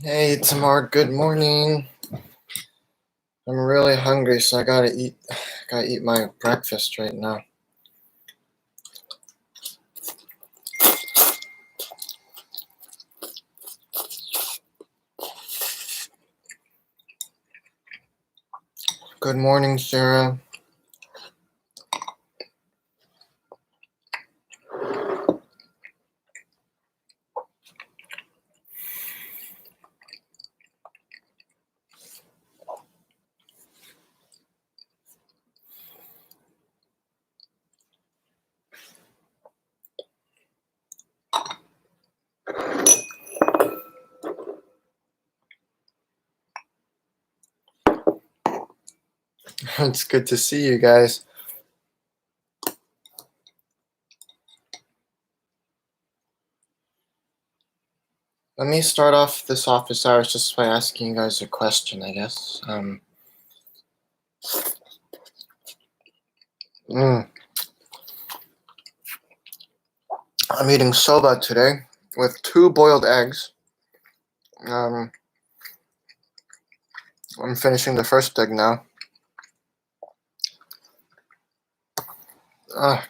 Hey Tamar, good morning. I'm really hungry, so I gotta eat my breakfast right now. Good morning, Sarah. It's good to see you guys. Let me start off this office hours just by asking you guys a question, I guess. I'm eating soba today with 2 boiled eggs. I'm finishing the first egg now.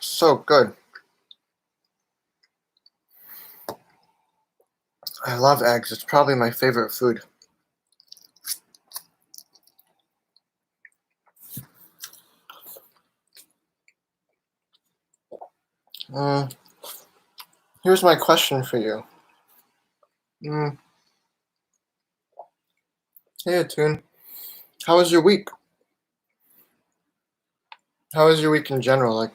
So good. I love eggs. It's probably my favorite food. Here's my question for you. Hey, Atune. How was your week? How was your week in general? Like,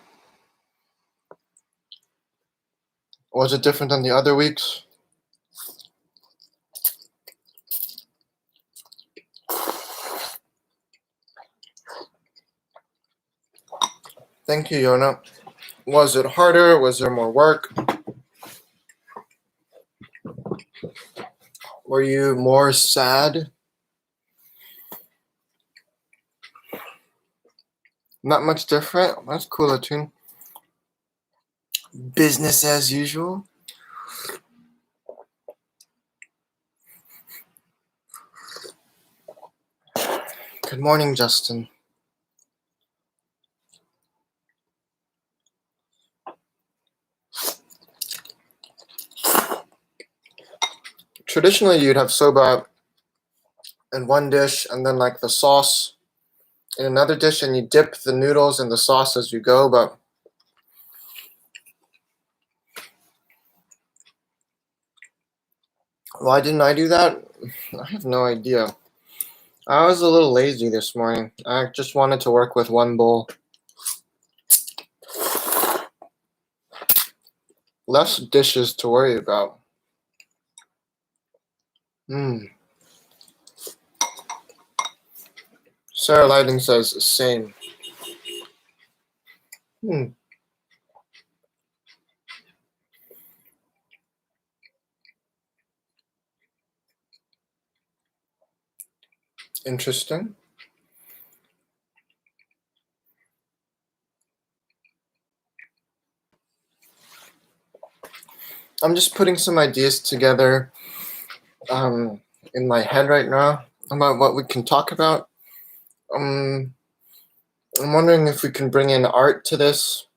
was it different than the other weeks? Thank you, Yona. Was it harder? Was there more work? Were you more sad? Not much different? That's cool, Atune. Business as usual? Good morning, Justin. Traditionally, you'd have soba in one dish and then like the sauce in another dish, and you dip the noodles in the sauce as you go, but why didn't I do that? I have no idea. I was a little lazy this morning. I just wanted to work with one bowl. Less dishes to worry about. Sarah Lighting says same. Interesting. I'm just putting some ideas together in my head right now about what we can talk about. I'm wondering if we can bring in art to this.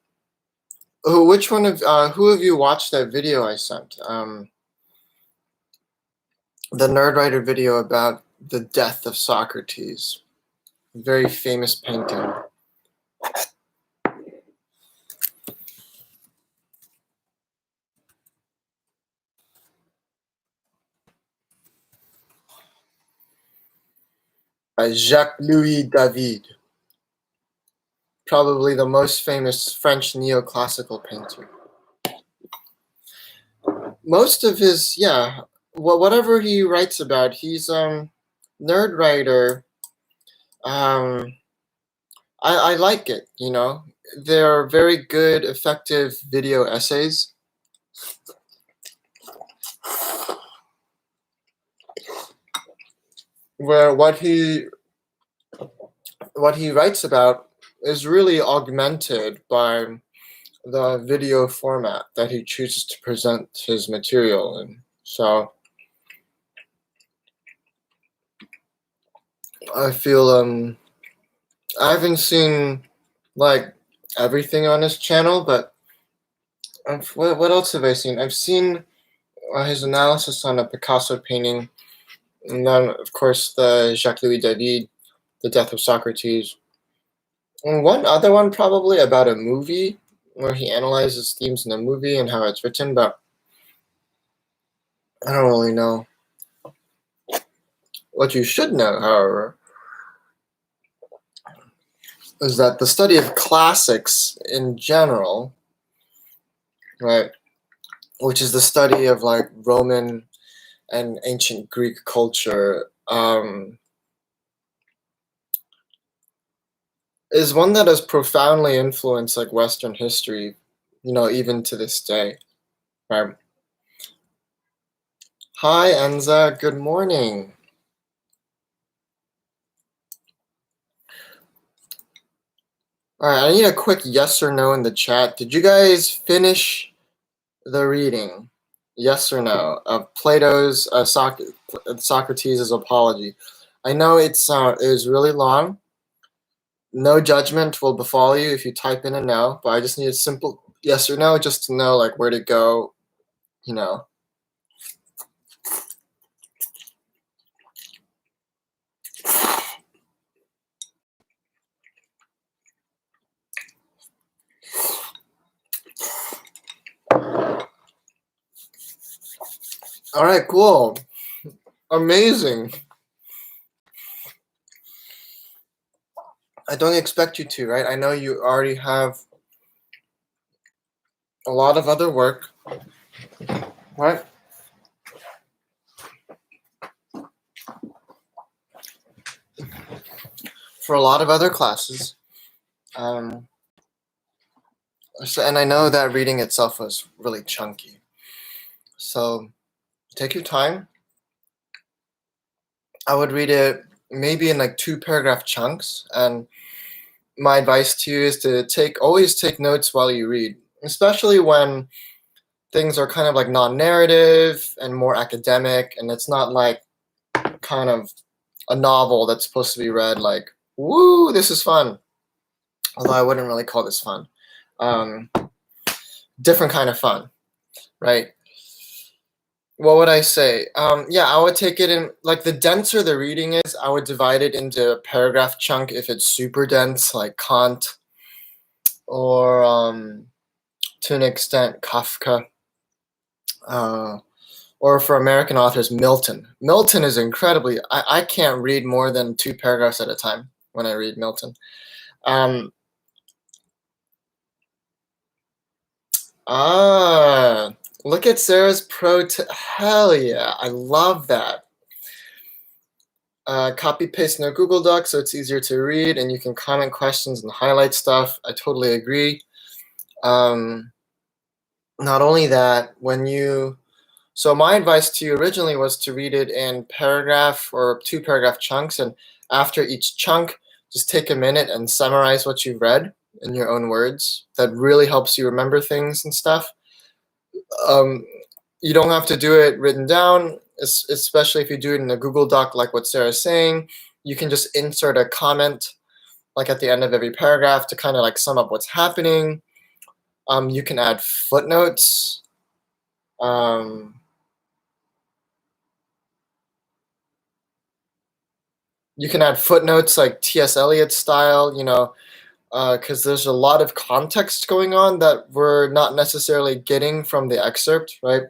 Who of you watched that video I sent? The Nerdwriter video about the death of Socrates. A very famous painting. By Jacques-Louis David. Probably the most famous French neoclassical painter. Most of his, whatever he writes about, he's Nerdwriter. I like it, you know. They're very good, effective video essays. Where what he writes about is really augmented by the video format that he chooses to present his material in. So I feel I haven't seen like everything on his channel, but what else have I seen? I've seen his analysis on a Picasso painting, and then of course the Jacques Louis David, The Death of Socrates, and one other one probably about a movie where he analyzes themes in a movie and how it's written, but I don't really know. What you should know, however, is that the study of classics in general, right, which is the study of like Roman and ancient Greek culture, is one that has profoundly influenced like Western history, even to this day. Right. Hi, Enza. Good morning. All right, I need a quick yes or no in the chat. Did you guys finish the reading? Yes or no of Plato's Socrates' Apology? I know it is really long. No judgment will befall you if you type in a no, but I just need a simple yes or no just to know like where to go, you know. All right, cool. Amazing. I don't expect you to, right? I know you already have a lot of other work, right? For a lot of other classes. And I know that reading itself was really chunky. So take your time. I would read it maybe in like 2-paragraph chunks. And my advice to you is to always take notes while you read, especially when things are kind of like non-narrative and more academic, and it's not like kind of a novel that's supposed to be read like, woo, this is fun. Although I wouldn't really call this fun. Different kind of fun, right? What would I say? Yeah, I would take it in, like the denser the reading is, I would divide it into a paragraph chunk if it's super dense, like Kant, or to an extent Kafka, or for American authors, Milton. Milton is incredibly, I can't read more than 2 paragraphs at a time when I read Milton. Look at Sarah's hell yeah, I love that. Copy paste no Google Doc so it's easier to read and you can comment questions and highlight stuff. I totally agree. Not only that, so my advice to you originally was to read it in paragraph or 2-paragraph chunks, and after each chunk, just take a minute and summarize what you've read in your own words. That really helps you remember things and stuff. You don't have to do it written down, especially if you do it in a Google Doc like what Sarah's saying. You can just insert a comment like at the end of every paragraph to kind of like sum up what's happening. You can add footnotes. You can add footnotes like T.S. Eliot style, because there's a lot of context going on that we're not necessarily getting from the excerpt, right?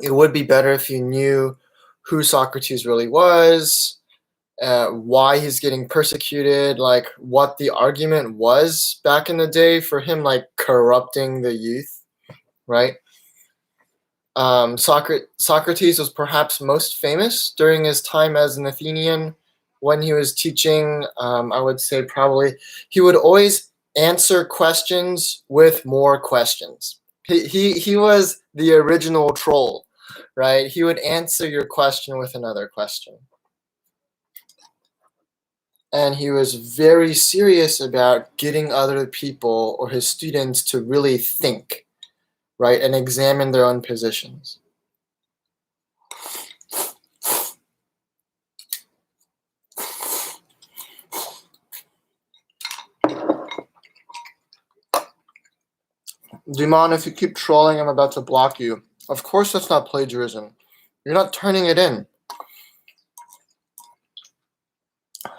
It would be better if you knew who Socrates really was, why he's getting persecuted, like what the argument was back in the day for him, like corrupting the youth, right? Socrates was perhaps most famous during his time as an Athenian when he was teaching. I would say probably he would always answer questions with more questions. He was the original troll, right? He would answer your question with another question. And he was very serious about getting other people or his students to really think, right, and examine their own positions. Dimon, if you keep trolling, I'm about to block you. Of course that's not plagiarism. You're not turning it in.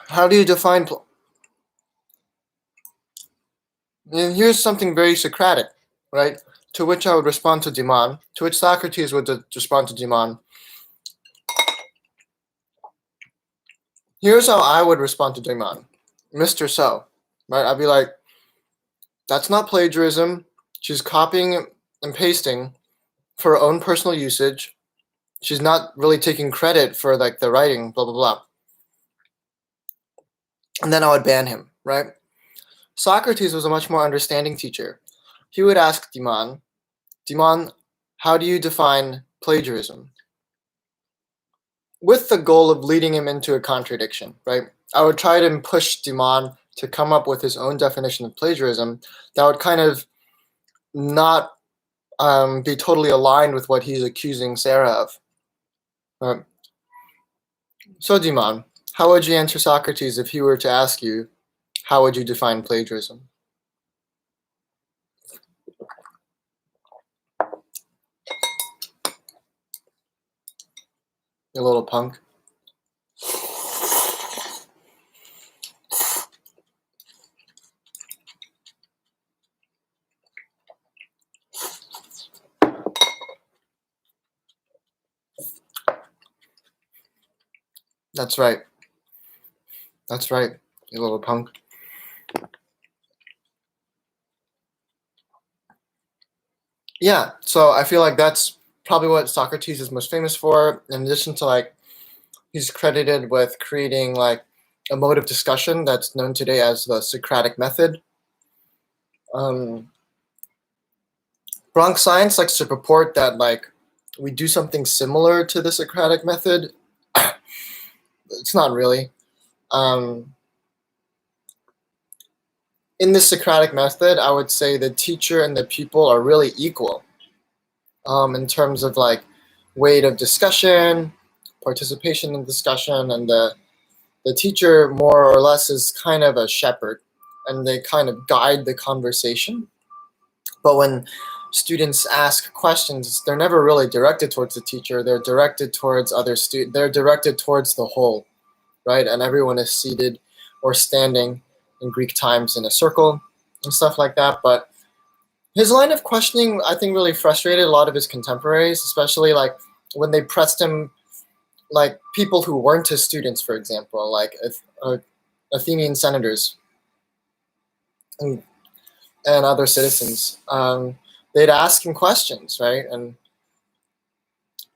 How do you define... And here's something very Socratic, right? To which I would respond to Dimon, to which Socrates would respond to Dimon. Here's how I would respond to Dimon. Mr. So, right? I'd be like, that's not plagiarism. She's copying and pasting for her own personal usage. She's not really taking credit for like the writing, blah, blah, blah. And then I would ban him, right? Socrates was a much more understanding teacher. He would ask Dimon, how do you define plagiarism? With the goal of leading him into a contradiction, right? I would try to push Dimon to come up with his own definition of plagiarism that would kind of not be totally aligned with what he's accusing Sarah of. So, Dimon, how would you answer Socrates if he were to ask you, how would you define plagiarism? You little punk. That's right. That's right, you little punk. Yeah, so I feel like that's probably what Socrates is most famous for, in addition to like, he's credited with creating like a mode of discussion that's known today as the Socratic method. Bronx Science likes to purport that like we do something similar to the Socratic method. It's not really. In the Socratic method, I would say the teacher and the pupil are really equal in terms of like weight of discussion, participation in discussion, and the teacher more or less is kind of a shepherd, and they kind of guide the conversation. But when students ask questions, they're never really directed towards the teacher. They're directed towards other students. They're directed towards the whole, right? And everyone is seated or standing in Greek times in a circle and stuff like that. But his line of questioning, I think, really frustrated a lot of his contemporaries, especially like when they pressed him, like people who weren't his students, for example, like Athenian senators and other citizens. They'd ask him questions, right? And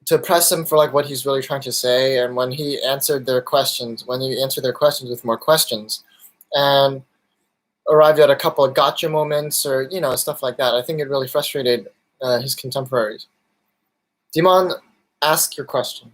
to press him for like what he's really trying to say. And when he answered their questions, with more questions, and arrived at a couple of gotcha moments or stuff like that, I think it really frustrated his contemporaries. Dimon, ask your question.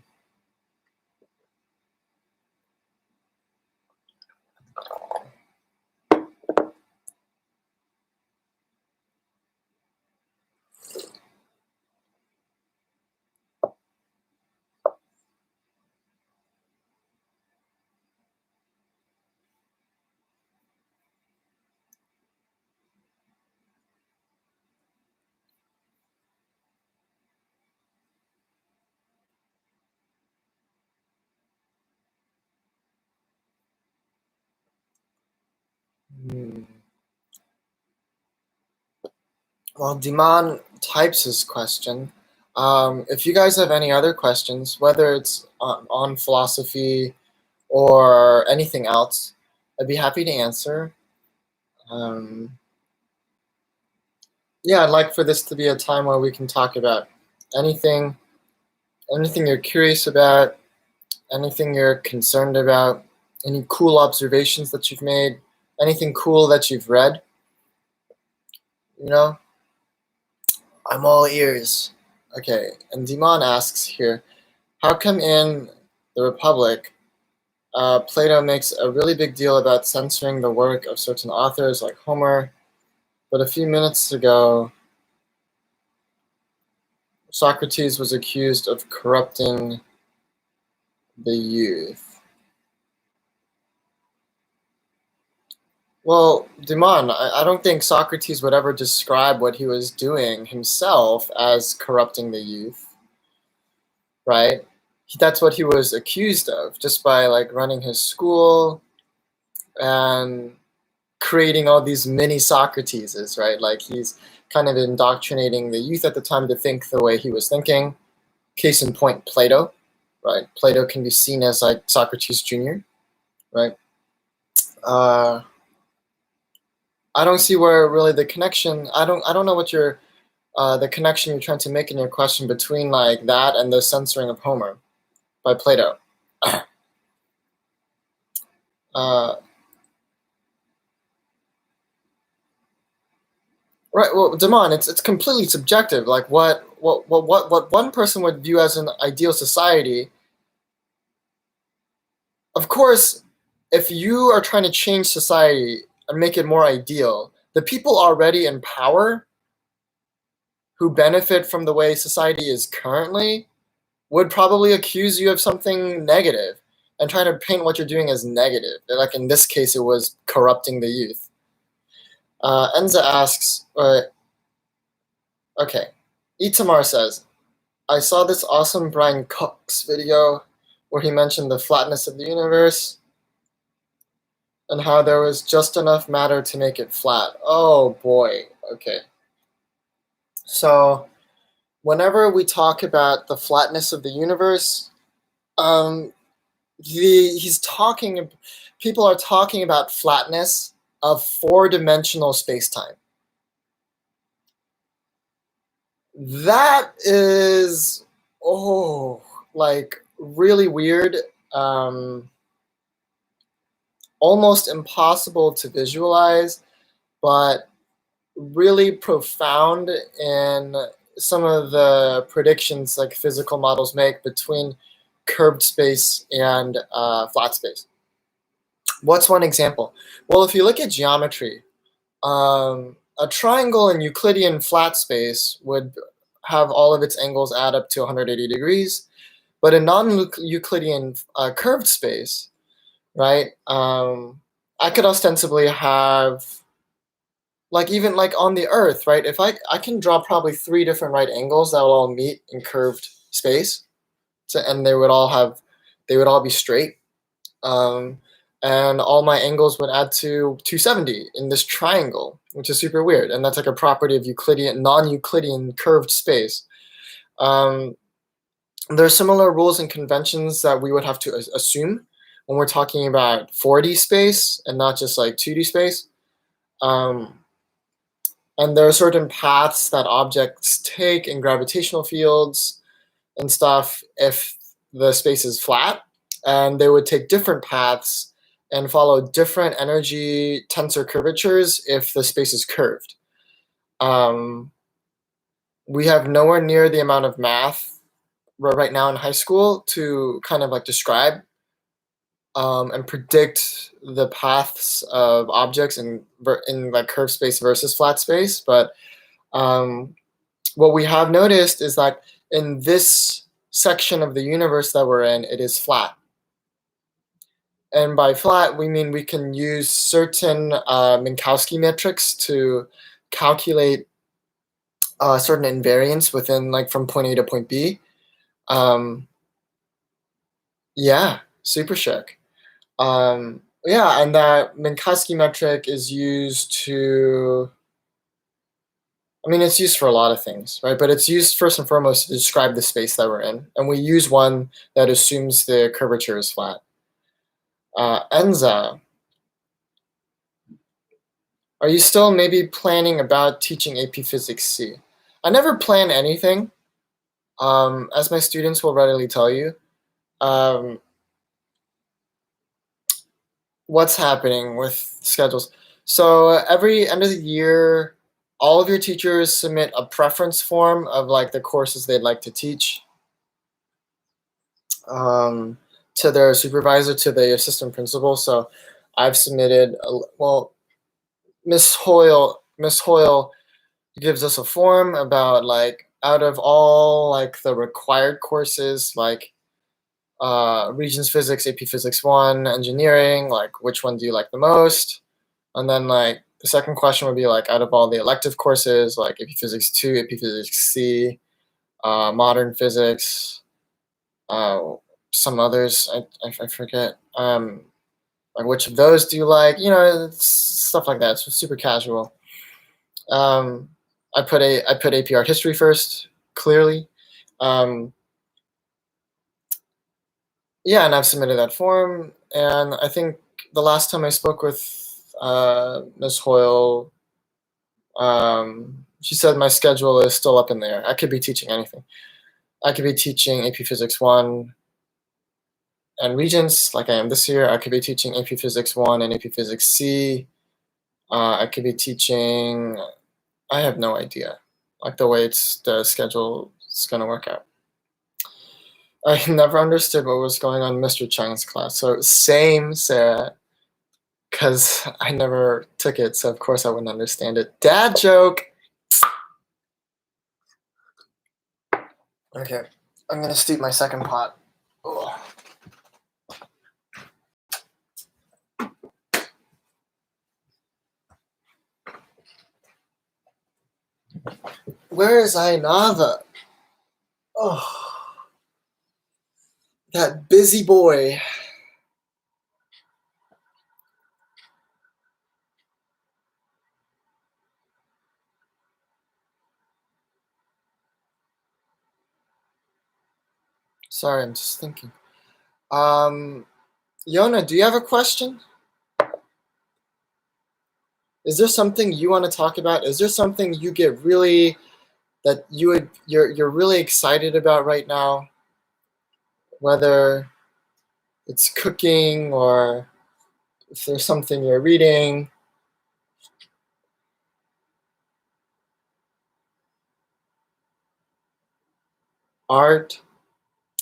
Well, Dimon types his question. If you guys have any other questions, whether it's on philosophy or anything else, I'd be happy to answer. Yeah, I'd like for this to be a time where we can talk about anything you're curious about, anything you're concerned about, any cool observations that you've made, anything cool that you've read. I'm all ears. Okay, and Dimon asks here, how come in the Republic, Plato makes a really big deal about censoring the work of certain authors like Homer, but a few minutes ago, Socrates was accused of corrupting the youth. Well, Dimon, I don't think Socrates would ever describe what he was doing himself as corrupting the youth, right? That's what he was accused of, just by like running his school and creating all these mini Socrateses, right? Like he's kind of indoctrinating the youth at the time to think the way he was thinking. Case in point, Plato, right? Plato can be seen as like Socrates Jr., right? Uh, I don't see where really the connection. I don't know what your the connection you're trying to make in your question between like that and the censoring of Homer by Plato. uh, right. Well, Damon, it's completely subjective. Like what one person would view as an ideal society. Of course, if you are trying to change society and make it more ideal, the people already in power who benefit from the way society is currently would probably accuse you of something negative and try to paint what you're doing as negative. Like in this case, it was corrupting the youth. Enza asks, okay, Itamar says, I saw this awesome Brian Cox video where he mentioned the flatness of the universe and how there was just enough matter to make it flat. Oh boy, okay. So, whenever we talk about the flatness of the universe, um, he's talking, people are talking about flatness of four-dimensional space-time. That is, oh, like really weird, um, almost impossible to visualize, but really profound in some of the predictions like physical models make between curved space and flat space. What's one example? Well, if you look at geometry, a triangle in Euclidean flat space would have all of its angles add up to 180 degrees, but in non-Euclidean curved space, right, I could ostensibly have, like even like on the Earth, right, if I can draw probably three different right angles that will all meet in curved space, and they would all be straight. Um, and all my angles would add to 270 in this triangle, which is super weird. And that's like a property of Euclidean, non-Euclidean curved space. Um, there are similar rules and conventions that we would have to assume when we're talking about 4D space and not just like 2D space. Um, and there are certain paths that objects take in gravitational fields and stuff if the space is flat, and they would take different paths and follow different energy tensor curvatures if the space is curved. Um, we have nowhere near the amount of math right now in high school to kind of like describe and predict the paths of objects in like curved space versus flat space. But um, what we have noticed is that in this section of the universe that we're in, it is flat. And by flat, we mean we can use certain Minkowski metrics to calculate certain invariance within, like, from point A to point B. Yeah, super chic. Yeah, and that Minkowski metric is used to, I mean, it's used for a lot of things, right? But it's used first and foremost to describe the space that we're in. And we use one that assumes the curvature is flat. Enza, are you still maybe planning about teaching AP Physics C? I never plan anything, as my students will readily tell you. Um, what's happening with schedules? So every end of the year, all of your teachers submit a preference form of like the courses they'd like to teach to their supervisor, to the assistant principal. So I've submitted, well, Miss Hoyle gives us a form about like out of all like the required courses, like Regents Physics, AP Physics 1, engineering, like which one do you like the most? And then like the second question would be like out of all the elective courses, like AP Physics 2, AP Physics C, Modern Physics, uh, some others, I forget. Like which of those do you like? You know, it's stuff like that. It's super casual. Um, I put AP Art History first, clearly. Um, yeah, and I've submitted that form. And I think the last time I spoke with Ms. Hoyle, she said my schedule is still up in the air. I could be teaching anything. I could be teaching AP Physics 1 and Regents like I am this year. I could be teaching AP Physics 1 and AP Physics C. I could be teaching, I have no idea, like the way the schedule is going to work out. I never understood what was going on in Mr. Chang's class. So same, Sarah, because I never took it, so of course I wouldn't understand it. Dad joke! Okay, I'm going to steep my second pot. Ugh. Where is Ainava? Oh, that busy boy. Sorry, I'm just thinking. Yona, do you have a question? Is there something you want to talk about? Is there something you get really that you're really excited about right now? Whether it's cooking or if there's something you're reading. Art.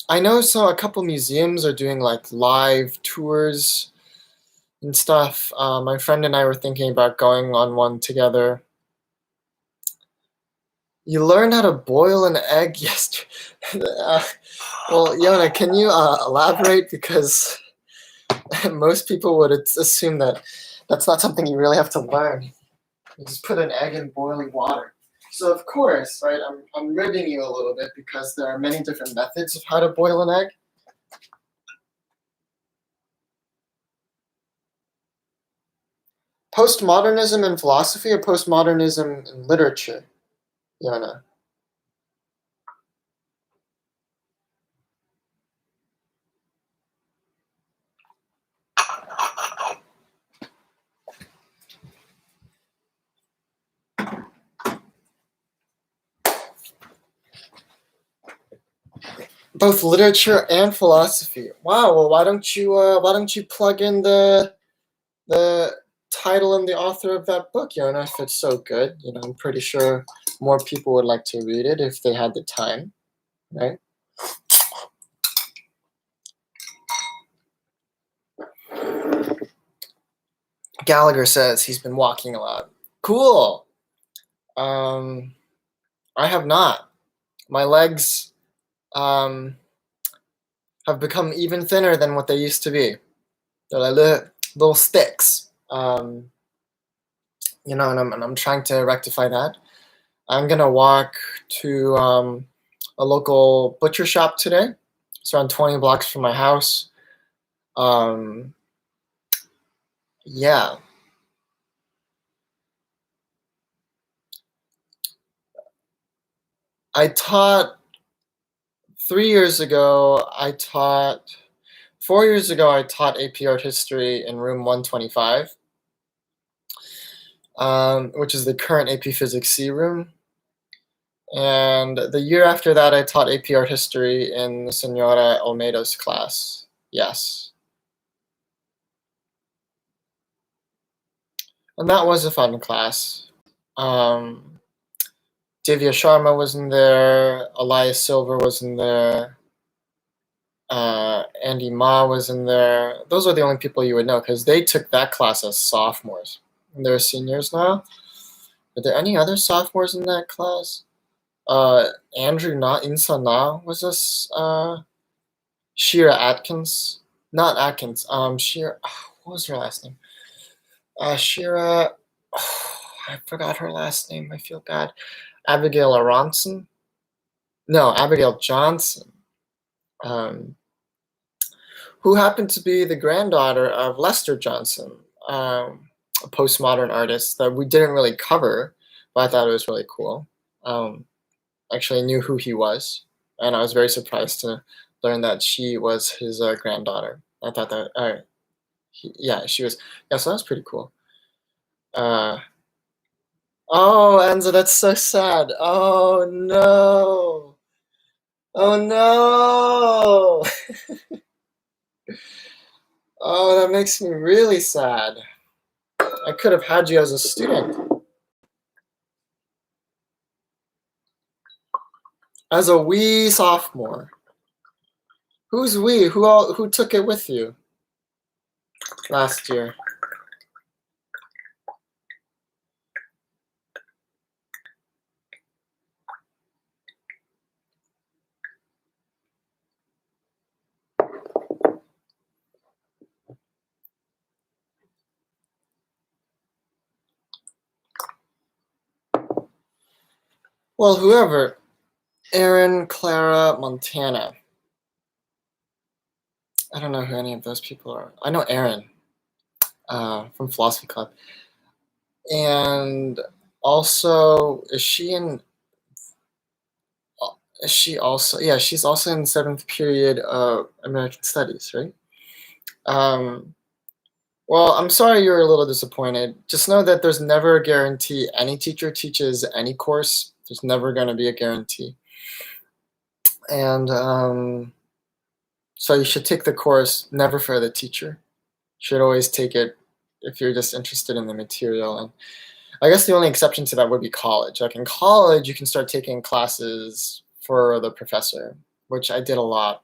I know so a couple museums are doing like live tours and stuff. My friend and I were thinking about going on one together. You learned how to boil an egg yesterday. Well, Yona, can you elaborate? Because most people would assume that that's not something you really have to learn. You just put an egg in boiling water. So of course, right, I'm ribbing you a little bit because there are many different methods of how to boil an egg. Postmodernism in philosophy or postmodernism in literature, Yana? Both literature and philosophy. Wow. Well, why don't you plug in the title and the author of that book, Yona, if it's so good? You know, I'm pretty sure more people would like to read it if they had the time, right? Gallagher says he's been walking a lot. Cool. I have not. My legs have become even thinner than what they used to be. They're like little sticks. You know, and I'm trying to rectify that. I'm gonna walk to a local butcher shop today. It's around 20 blocks from my house. Yeah. I taught 3 years ago. 4 years ago. I taught AP Art History in room 125, which is the current AP Physics C room. And the year after that, I taught AP Art History in Senora Almeida's class. Yes. And that was a fun class. Divya Sharma was in there. Elias Silver was in there. Andy Ma was in there. Those are the only people you would know because they took that class as sophomores. And they're seniors now. Are there any other sophomores in that class? Andrew Insa Na was this. Shira Atkins. Not Atkins. Shira. What was her last name? Shira. Oh, I forgot her last name. I feel bad. Abigail Aronson? No, Abigail Johnson. Um, who happened to be the granddaughter of Lester Johnson, a postmodern artist that we didn't really cover, but I thought it was really cool. Um, Actually knew who he was, and I was very surprised to learn that she was his granddaughter. I thought that, yeah, she was. Yeah, so that was pretty cool. Uh, oh, Enzo, that's so sad. Oh no. Oh no. Oh, that makes me really sad. I could have had you as a student. As a wee sophomore. Who's we? Who took it with you last year? Well, whoever. Aaron, Clara, Montana. I don't know who any of those people are. I know Aaron from Philosophy Club. And also, is she also, yeah, she's also in 7th period of American Studies, right? Well, I'm sorry you're a little disappointed. Just know that there's never a guarantee any teacher teaches any course. There's never going to be a guarantee. And so you should take the course never for the teacher. You should always take it if you're just interested in the material. And I guess the only exception to that would be college. Like in college, you can start taking classes for the professor, which I did a lot.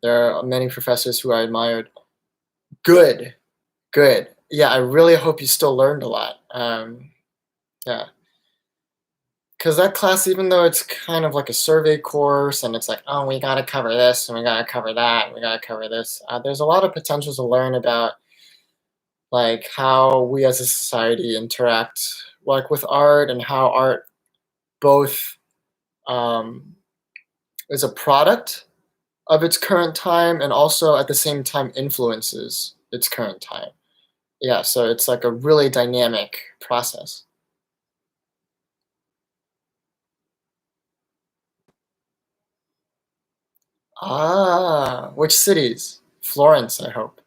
There are many professors who I admired. Good, good. Yeah, I really hope you still learned a lot. Yeah. Because that class, even though it's kind of like a survey course and it's like, oh, we got to cover this and we got to cover that and we got to cover this, there's a lot of potential to learn about like how we as a society interact like with art and how art both um, is a product of its current time and also at the same time influences its current time. Yeah, so it's like a really dynamic process. Ah, which cities? Florence, I hope.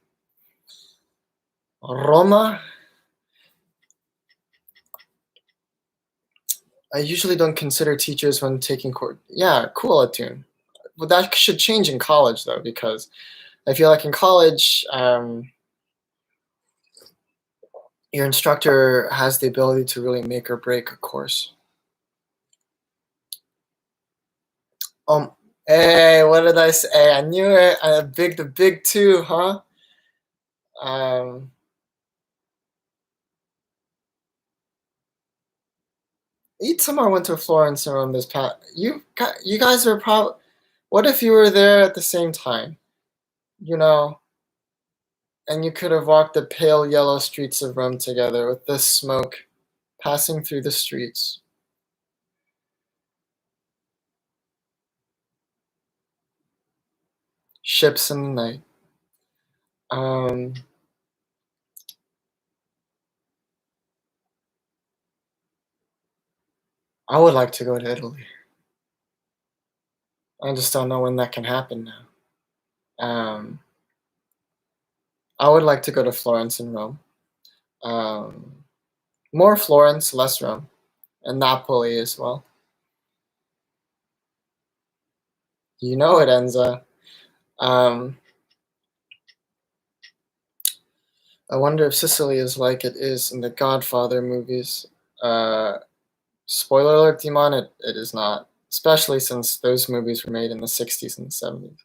Roma? I usually don't consider teachers when taking course. Yeah, cool, Atune. Well, that should change in college though, because I feel like in college, your instructor has the ability to really make or break a course. Um, hey, what did I say? Hey, I knew it. The big two, huh? Um, Itamar went to Florence around this past. You guys are probably. What if you were there at the same time? You know, and you could have walked the pale yellow streets of Rome together with the smoke passing through the streets. Ships in the night. Um, I would like to go to Italy. I just don't know when that can happen now. Um, I would like to go to Florence and Rome. Um, More Florence, less Rome, and Napoli as well. You know it, Enza. Um, I wonder if Sicily is like it is in the Godfather movies. Uh, Spoiler alert, Timon, it is not. Especially since those movies were made in the 60s and 70s.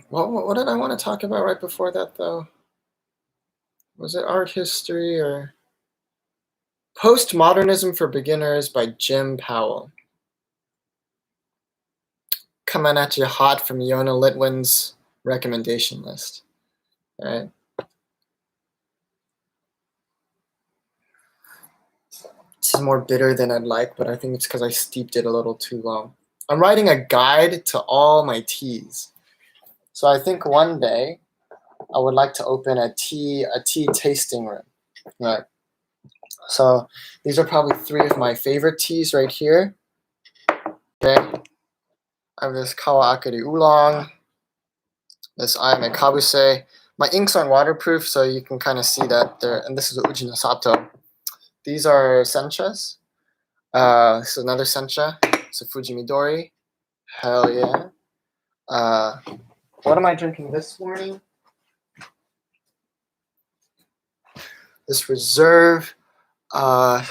What did I want to talk about right before that, though? Was it art history or Postmodernism for Beginners by Jim Powell? coming at you hot from Yona Litwin's recommendation list. All right. This is more bitter than I'd like, but I think it's because I steeped it a little too long. I'm writing a guide to all my teas. So I think one day I would like to open a tea tasting room. Right. So these are probably 3 of my favorite teas right here. Okay. I have this Kawaakiri Oolong, this Ayame Kabuse. My inks aren't waterproof, so you can kind of see that there. And this is Ujino Sato. These are senchas. This is another sencha. It's a Fuji Midori. Hell yeah. What am I drinking this morning? This Reserve Saori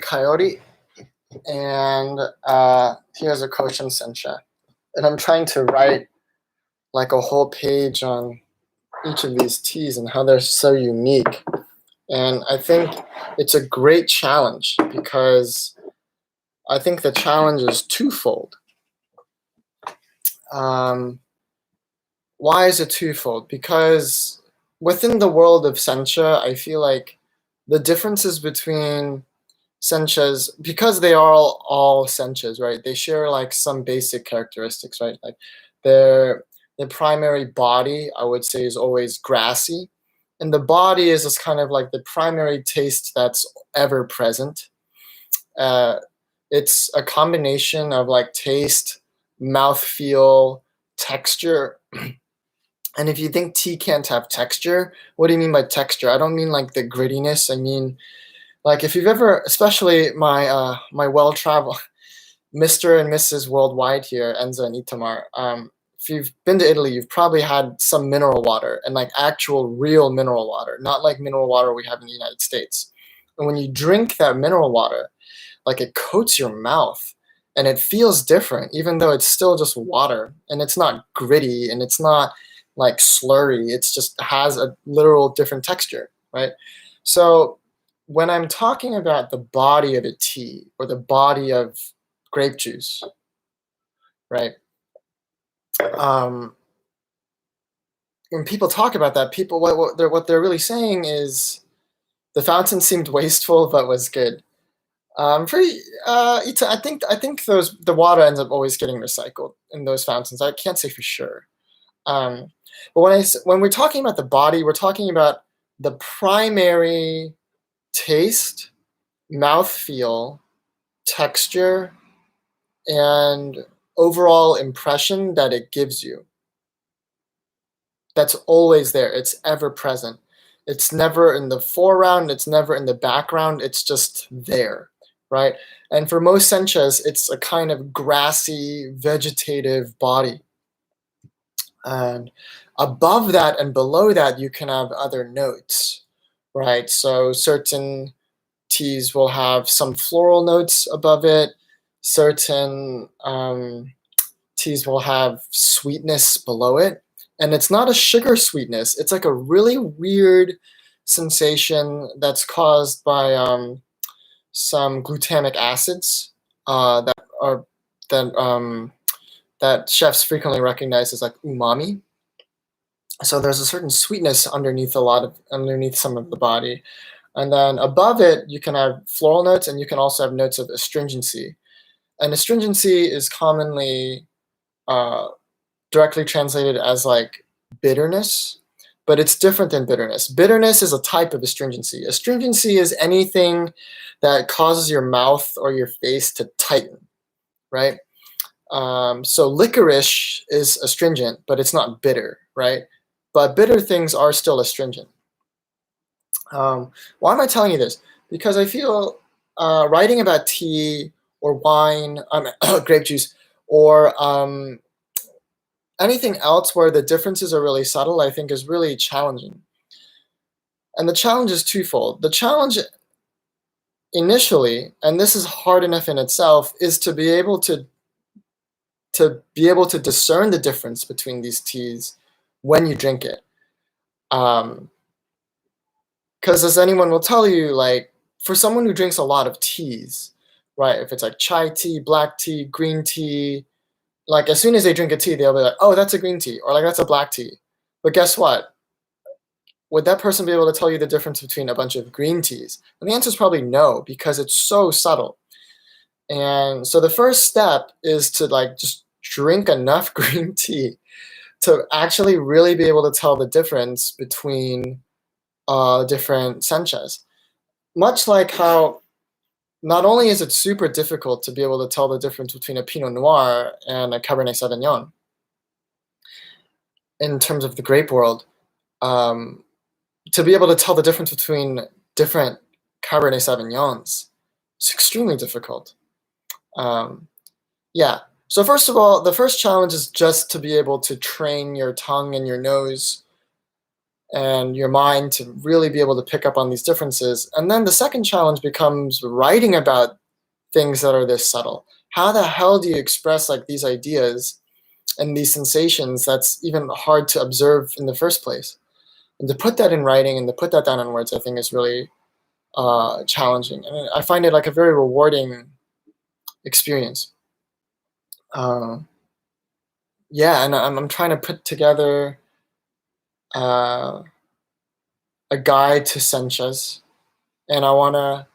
Coyote. And here's a Koshin sencha. And I'm trying to write like a whole page on each of these teas and how they're so unique. And I think it's a great challenge because I think the challenge is twofold. Why is it twofold? Because within the world of sencha, I feel like the differences between senchas, because they are all senchas, right? They share like some basic characteristics, right? Like their primary body, I would say, is always grassy. And the body is just kind of like the primary taste that's ever present. It's a combination of like taste, mouthfeel, texture. And if you think tea can't have texture, what do you mean by texture? I don't mean like the grittiness. I mean, like if you've ever, especially my my well-traveled Mr. and Mrs. Worldwide here, Enza and Itamar, if you've been to Italy, you've probably had some mineral water and like actual real mineral water, not like mineral water we have in the United States. And when you drink that mineral water, like it coats your mouth and it feels different, even though it's still just water and it's not gritty and it's not like slurry. It's just has a literal different texture, right? So when I'm talking about the body of a tea or the body of grape juice, right? When people talk about that, people what they're really saying is the fountain seemed wasteful but was good. I think the water ends up always getting recycled in those fountains. I can't say for sure. But when we're talking about the body, we're talking about the primary taste, mouthfeel, texture, and overall impression that it gives you. That's always there. It's ever present. It's never in the foreground. It's never in the background. It's just there, right? And for most senchas, it's a kind of grassy, vegetative body. And above that and below that, you can have other notes, right? So certain teas will have some floral notes above it. Certain teas will have sweetness below it. And it's not a sugar sweetness. It's like a really weird sensation that's caused by some glutamic acids that chefs frequently recognize as like umami. So there's a certain sweetness underneath some of the body. And then above it, you can have floral notes and you can also have notes of astringency. And astringency is commonly directly translated as like bitterness, but it's different than bitterness. Bitterness is a type of astringency. Astringency is anything that causes your mouth or your face to tighten, right? So licorice is astringent, but it's not bitter, right? But bitter things are still astringent. Why am I telling you this? Because I feel writing about tea or wine, grape juice, or anything else where the differences are really subtle, I think is really challenging. And the challenge is twofold. The challenge initially, and this is hard enough in itself, is to be able to discern the difference between these teas when you drink it. Because as anyone will tell you, like for someone who drinks a lot of teas, right? If it's like chai tea, black tea, green tea, like as soon as they drink a tea, they'll be like, "Oh, that's a green tea," or like, "That's a black tea." But guess what? Would that person be able to tell you the difference between a bunch of green teas? And the answer is probably no, because it's so subtle. And so the first step is to like just drink enough green tea to actually really be able to tell the difference between different senchas. Much like how not only is it super difficult to be able to tell the difference between a Pinot Noir and a Cabernet Sauvignon in terms of the grape world, um, to be able to tell the difference between different Cabernet Sauvignons, it's extremely difficult. Yeah. So first of all, the first challenge is just to be able to train your tongue and your nose and your mind to really be able to pick up on these differences. And then the second challenge becomes writing about things that are this subtle. How the hell do you express like these ideas and these sensations that's even hard to observe in the first place? And to put that in writing and to put that down in words, I think is really challenging. And I find it like a very rewarding experience. Yeah, and I'm trying to put together uh, a guide to senchas, and I'm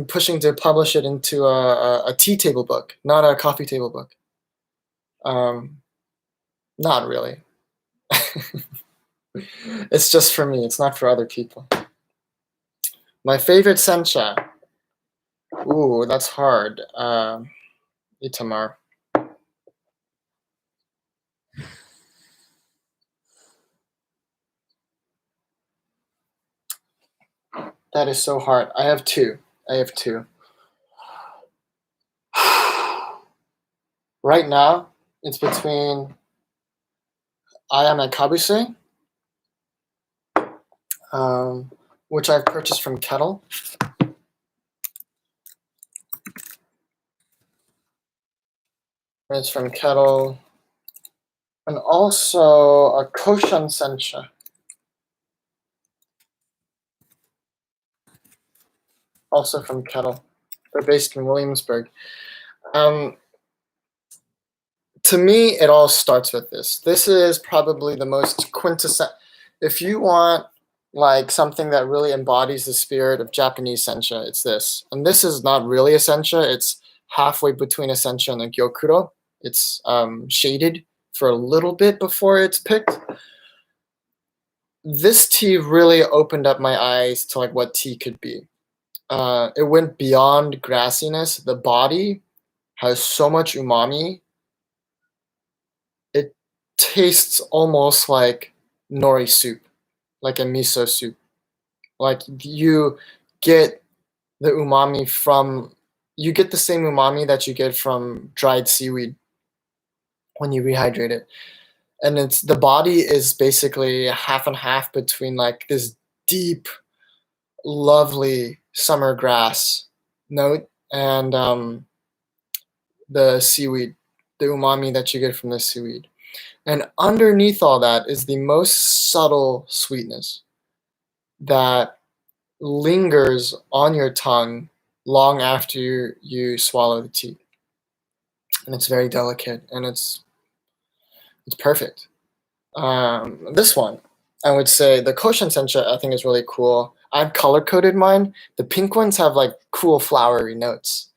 pushing to publish it into a tea table book, not a coffee table book. Not really. It's just for me. It's not for other people. My favorite sencha. Ooh, that's hard. Itamar. That is so hard. I have two. Right now, it's between Ayame Kabuse, which I've purchased from Kettle. It's from Kettle. And also a Koshan Sencha. Also from Kettle. They're based in Williamsburg. To me, it all starts with this. This is probably the most quintessential. If you want like something that really embodies the spirit of Japanese sencha, it's this. And this is not really a sencha. It's halfway between a sencha and a gyokuro. It's shaded for a little bit before it's picked. This tea really opened up my eyes to like what tea could be. It went beyond grassiness. The body has so much umami. It tastes almost like nori soup, like a miso soup. Like you get the umami from, you get the same umami that you get from dried seaweed when you rehydrate it. And it's the body is basically half and half between like this deep, lovely summer grass note and the seaweed, the umami that you get from the seaweed. And underneath all that is the most subtle sweetness that lingers on your tongue long after you swallow the tea. And it's very delicate and it's perfect. This one, I would say the Koshan Sencha I think is really cool. I've color coded mine. The pink ones have like cool flowery notes.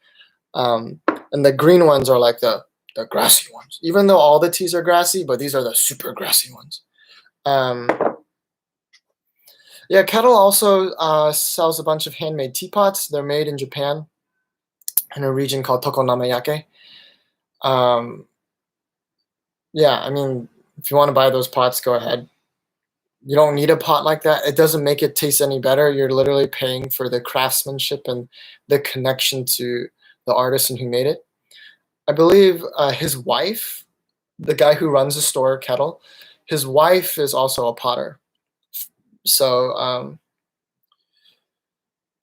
And the green ones are like the grassy ones. Even though all the teas are grassy, but these are the super grassy ones. Yeah, Kettle also sells a bunch of handmade teapots. They're made in Japan in a region called Tokonamayake. Yeah, I mean, if you want to buy those pots, go ahead. You don't need a pot like that. It doesn't make it taste any better. You're literally paying for the craftsmanship and the connection to the artisan who made it. I believe his wife, the guy who runs the store, Kettle, his wife is also a potter. So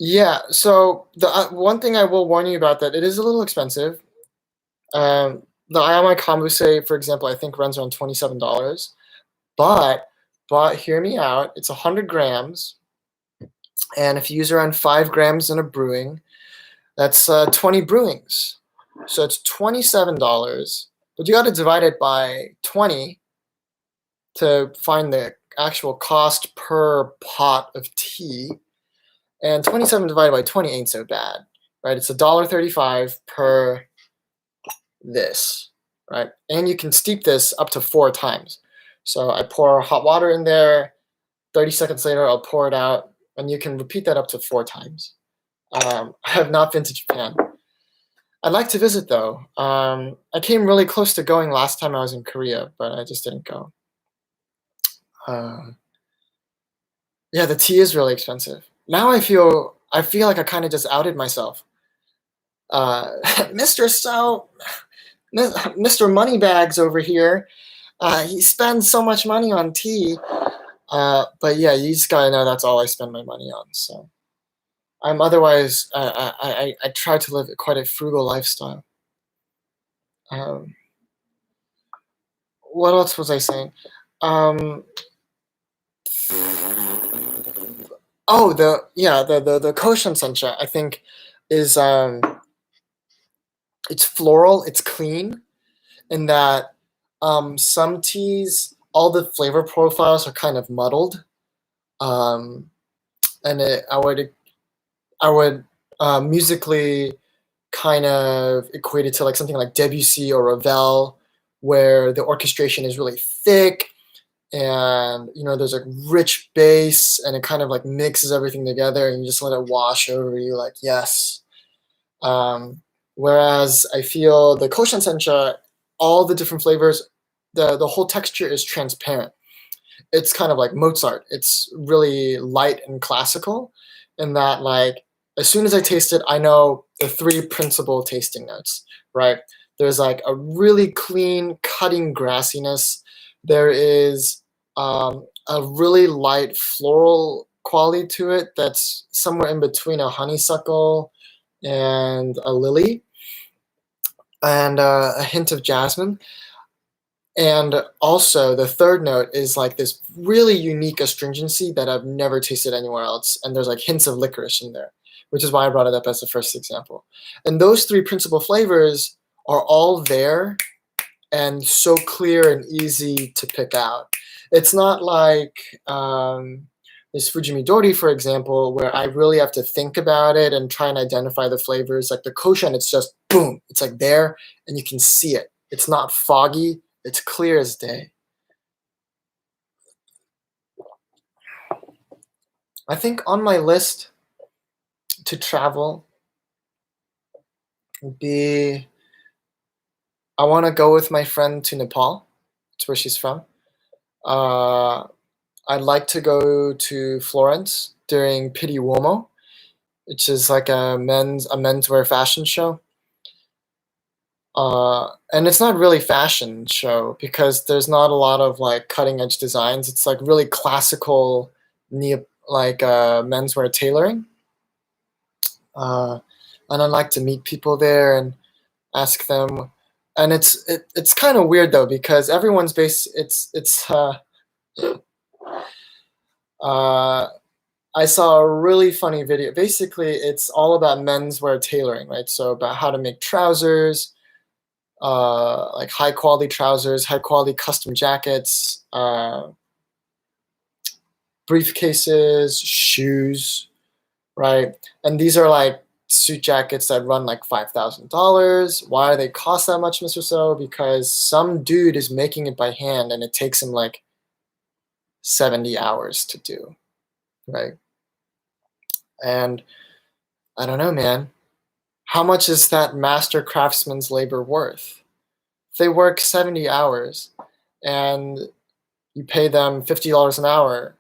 yeah. So the one thing I will warn you about that it is a little expensive. The Ayame Kambuse, for example, I think runs around $27. But hear me out. It's 100 grams, and if you use around 5 grams in a brewing, that's 20 brewings. So it's $27, but you got to divide it by 20 to find the actual cost per pot of tea. And 27 divided by 20 ain't so bad, right? It's $1.35 per this, right? And you can steep this up to 4 times. So I pour hot water in there, 30 seconds later, I'll pour it out, and you can repeat that up to 4 times. I have not been to Japan. I'd like to visit though. I came really close to going last time I was in Korea, but I just didn't go. Yeah, the tea is really expensive. Now I feel like I kind of just outed myself. Mr. So, Mr. Moneybags over here, he spends so much money on tea. But yeah, you just gotta know that's all I spend my money on. So I'm otherwise I try to live quite a frugal lifestyle. What else was I saying? Oh, the Koshan sencha I think is it's floral, it's clean, in that some teas, all the flavor profiles are kind of muddled, and I would musically kind of equate it to like something like Debussy or Ravel, where the orchestration is really thick, and there's a rich bass, and it kind of like mixes everything together, and you just let it wash over you, like yes. Whereas I feel the Koshan sencha, all the different flavors, the whole texture is transparent. It's kind of like Mozart. It's really light and classical, in that like as soon as I taste it, I know the 3 principal tasting notes, right? There's like a really clean, cutting grassiness. There is a really light floral quality to it that's somewhere in between a honeysuckle and a lily, and a hint of jasmine. And also, the third note is like this really unique astringency that I've never tasted anywhere else. And there's like hints of licorice in there, which is why I brought it up as the first example. And those 3 principal flavors are all there and so clear and easy to pick out. It's not like this Fujimidori, for example, where I really have to think about it and try and identify the flavors. Like the Koshan, it's just boom, it's like there and you can see it. It's not foggy, it's clear as day. I think on my list to travel would be, I want to go with my friend to Nepal. That's where she's from. I'd like to go to Florence during Pitti Uomo, which is like a menswear fashion show. And it's not really fashion show because there's not a lot of like cutting edge designs. It's like really classical, menswear tailoring. And I'd like to meet people there and ask them. And it's kind of weird though because everyone's based. I saw a really funny video. Basically, it's all about menswear tailoring, right? So about how to make trousers, like high quality trousers, high quality custom jackets, briefcases, shoes, right? And these are like suit jackets that run like $5,000. Why do they cost that much, Mr. So? Because some dude is making it by hand and it takes him like 70 hours to do, right? And I don't know, man. How much is that master craftsman's labor worth? If they work 70 hours and you pay them $50 an hour,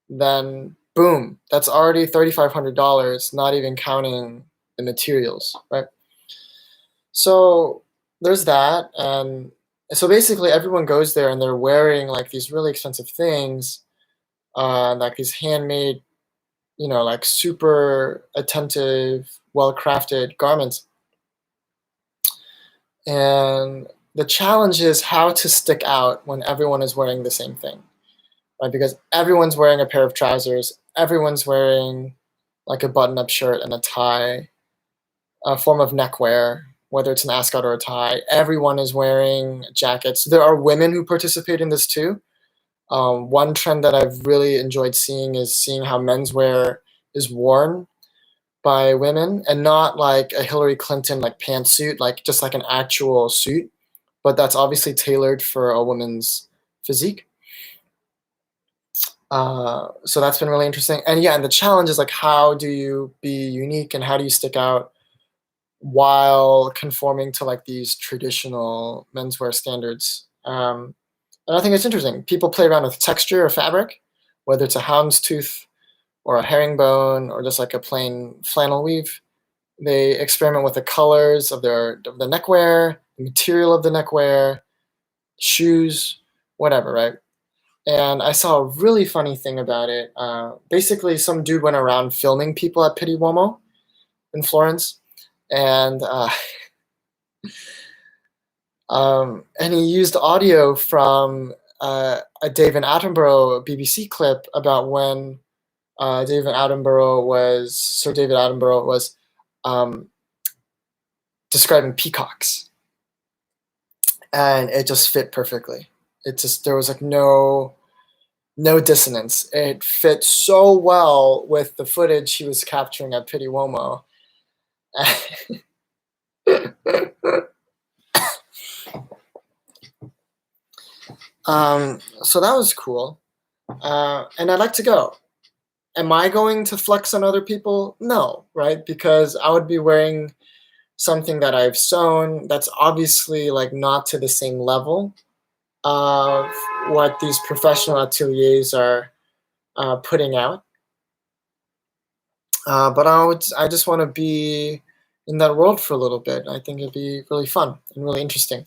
then boom, that's already $3,500, not even counting the materials, right? So there's that. And so basically everyone goes there and they're wearing like these really expensive things, like these handmade, like super attentive, well-crafted garments. And the challenge is how to stick out when everyone is wearing the same thing, right? Because everyone's wearing a pair of trousers, everyone's wearing like a button-up shirt and a tie, a form of neckwear, whether it's an ascot or a tie. Everyone is wearing jackets. There are women who participate in this too. One trend that I've really enjoyed seeing is seeing how menswear is worn by women, and not like a Hillary Clinton like pantsuit, like just like an actual suit, but that's obviously tailored for a woman's physique. So that's been really interesting. And yeah, and the challenge is like, how do you be unique and how do you stick out while conforming to like these traditional menswear standards? And I think it's interesting. People play around with texture or fabric, whether it's a houndstooth or a herringbone or just like a plain flannel weave. They experiment with the colors of the neckwear, the material of the neckwear, shoes, whatever, right? And I saw a really funny thing about it. Basically, some dude went around filming people at Pitti Uomo in Florence, and and he used audio from a David Attenborough BBC clip about when Sir David Attenborough was um, describing peacocks, and it just fit perfectly. It just there was like no dissonance. It fit so well with the footage he was capturing at Pitti Uomo. So that was cool, and I'd like to go. Am I going to flex on other people? No, right? Because I would be wearing something that I've sewn that's obviously like not to the same level of what these professional ateliers are putting out. But I just want to be in that world for a little bit. I think it'd be really fun and really interesting.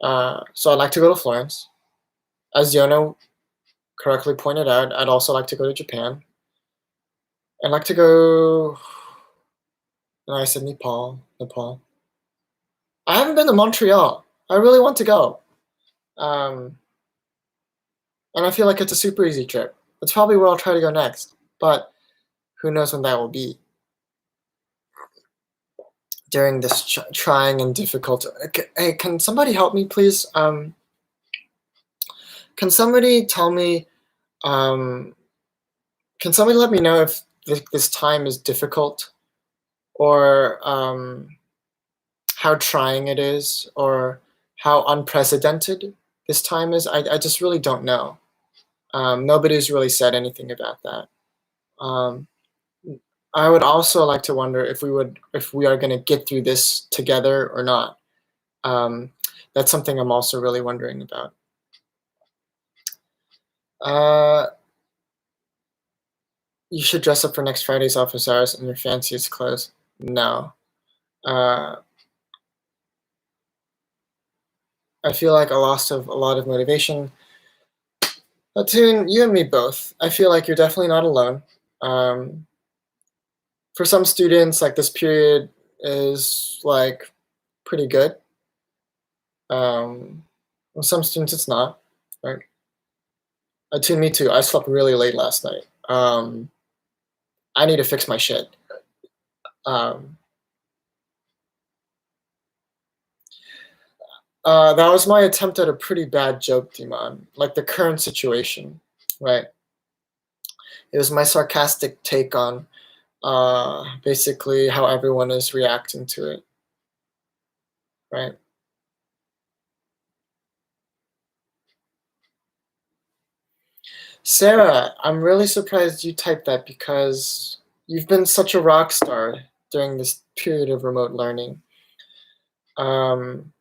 So I'd like to go to Florence. As Yona correctly pointed out, I'd also like to go to Japan. I'd like to go. And I said Nepal. I haven't been to Montreal. I really want to go. And I feel like it's a super easy trip. It's probably where I'll try to go next. But who knows when that will be during this trying and difficult. Hey, can somebody help me, please? Can somebody tell me? Can somebody let me know if this time is difficult, or how trying it is, or how unprecedented this time is? I just really don't know. Nobody's really said anything about that. I would also like to wonder if we are going to get through this together or not. That's something I'm also really wondering about. You should dress up for next Friday's office hours in your fanciest clothes. No. I feel like I lost a lot of motivation. Toon, you and me both. I feel like you're definitely not alone. For some students, like this period is like pretty good. With some students, it's not. Right? Toon, me too. I slept really late last night. I need to fix my shit. That was my attempt at a pretty bad joke, Dimon. Like the current situation, right? It was my sarcastic take on basically how everyone is reacting to it, right? Sarah, I'm really surprised you typed that because you've been such a rock star during this period of remote learning. And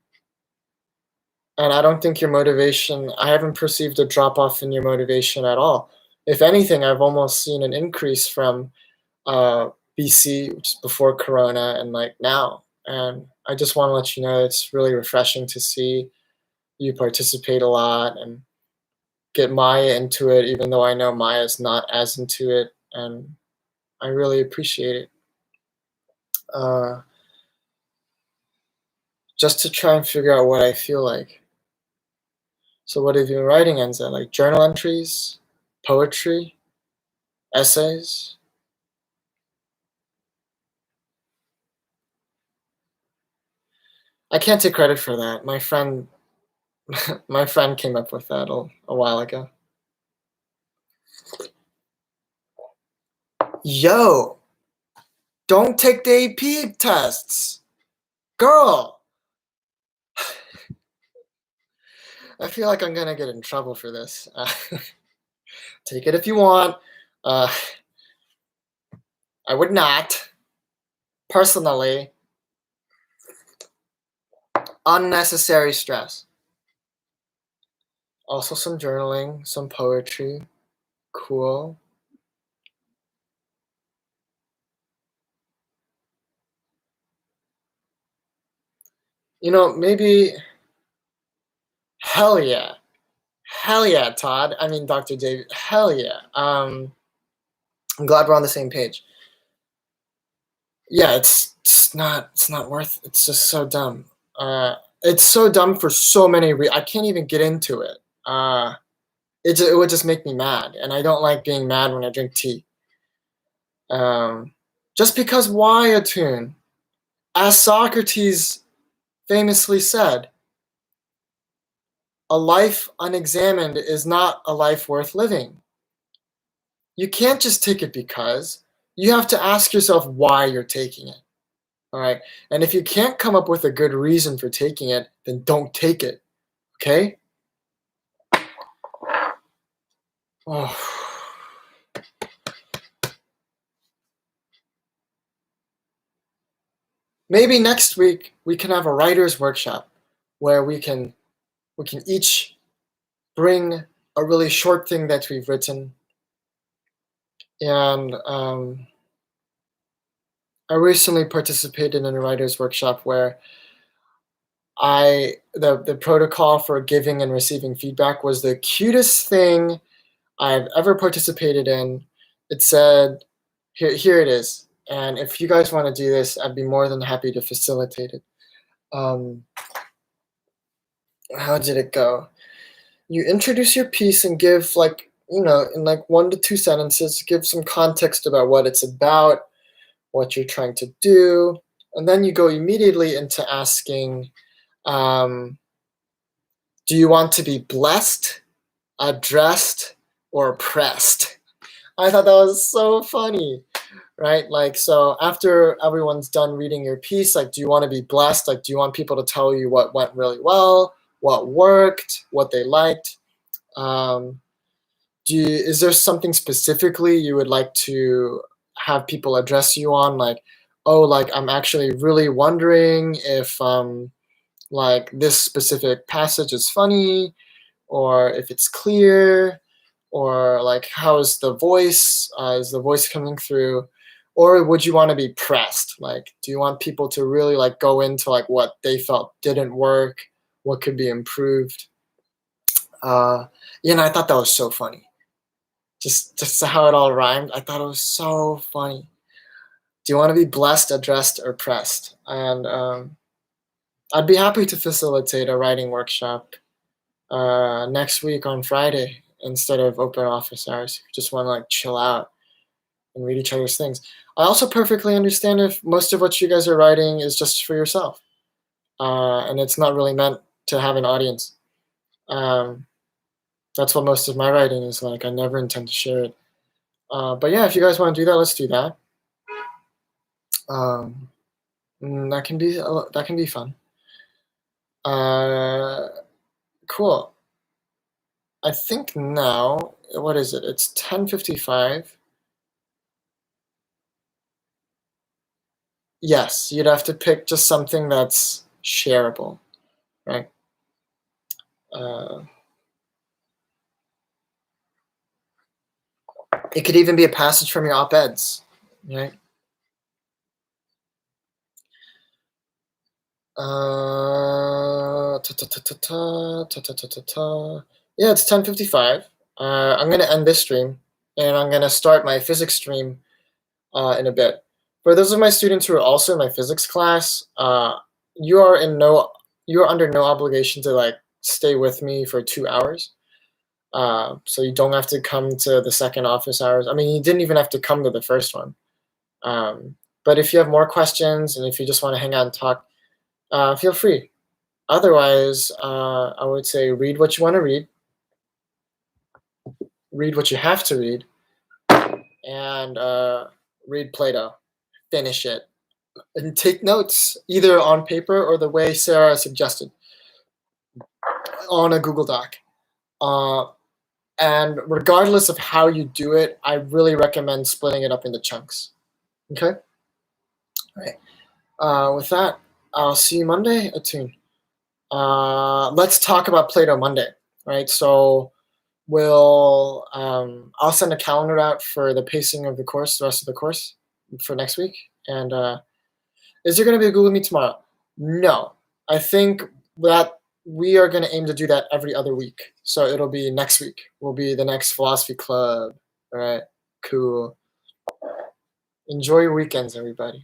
I don't think your motivation, I haven't perceived a drop off in your motivation at all. If anything, I've almost seen an increase from BC, which is before Corona, and like now. And I just want to let you know it's really refreshing to see you participate a lot and get Maya into it, even though I know Maya's not as into it. And I really appreciate it. Just to try and figure out what I feel like. So what have you been writing, Enza? Like journal entries, poetry, essays? I can't take credit for that. My friend, my friend came up with that a while ago. Yo, don't take the AP tests, girl. I feel like I'm gonna get in trouble for this. Take it if you want. Uh, I would not, personally. Unnecessary stress. Also, some journaling, some poetry. Cool. Maybe. Hell yeah. Hell yeah, Todd. I mean, Dr. David. Hell yeah. I'm glad we're on the same page. Yeah, it's not worth. It's just so dumb. It's so dumb for so many I can't even get into it. It would just make me mad, and I don't like being mad when I drink tea. Um, just because why attune? As Socrates famously said, a life unexamined is not a life worth living. You can't just take it because. You have to ask yourself why you're taking it. All right. And if you can't come up with a good reason for taking it, then don't take it. Okay? Oh. Maybe next week we can have a writer's workshop where we can each bring a really short thing that we've written. And I recently participated in a writer's workshop where the protocol for giving and receiving feedback was the cutest thing I've ever participated in. It said, here it is. And if you guys want to do this, I'd be more than happy to facilitate it. Um, how did it go? You introduce your piece and give in like 1 to 2 sentences, give some context about what it's about, what you're trying to do, and then you go immediately into asking, um, do you want to be blessed, addressed, or oppressed? I thought that was so funny, right? Like, so after everyone's done reading your piece, like, do you want to be blessed? Like, do you want people to tell you what went really well, what worked, what they liked? Um, is there something specifically you would like to have people address you on? Like, oh, like, I'm actually really wondering if like this specific passage is funny, or if it's clear, or like how is the voice? Is the voice coming through? Or would you want to be pressed? Like, do you want people to really like go into like what they felt didn't work, what could be improved? I thought that was so funny. Just how it all rhymed. I thought it was so funny. Do you want to be blessed, addressed, or pressed? And I'd be happy to facilitate a writing workshop next week on Friday instead of open office hours. If you just want to like chill out and read each other's things. I also perfectly understand if most of what you guys are writing is just for yourself, and it's not really meant to have an audience. Um, that's what most of my writing is like. I never intend to share it. But yeah, if you guys want to do that, let's do that. Um, that can be fun. Cool. I think now, what is it? It's 10:55. Yes, you'd have to pick just something that's shareable, right? Uh, it could even be a passage from your op-eds, right? Yeah, it's 10:55. I'm gonna end this stream, and I'm gonna start my physics stream in a bit. For those of my students who are also in my physics class, you are in no, you are under no obligation to like stay with me for 2 hours. So you don't have to come to the second office hours. I mean, you didn't even have to come to the first one. But if you have more questions and if you just want to hang out and talk, feel free. Otherwise, I would say read what you want to read what you have to read, and read Plato. Finish it. And take notes, either on paper or the way Sarah suggested, on a Google Doc. Uh, and regardless of how you do it, I really recommend splitting it up into chunks. Okay? All right. With that, I'll see you Monday. Attune. Let's talk about Plato Monday. Right? So I'll send a calendar out for the pacing of the course, the rest of the course for next week. And is there going to be a Google Meet tomorrow? No. I think that we are going to aim to do that every other week. So it'll be next week. Will be the next philosophy club. All right. Cool. Enjoy your weekends, everybody.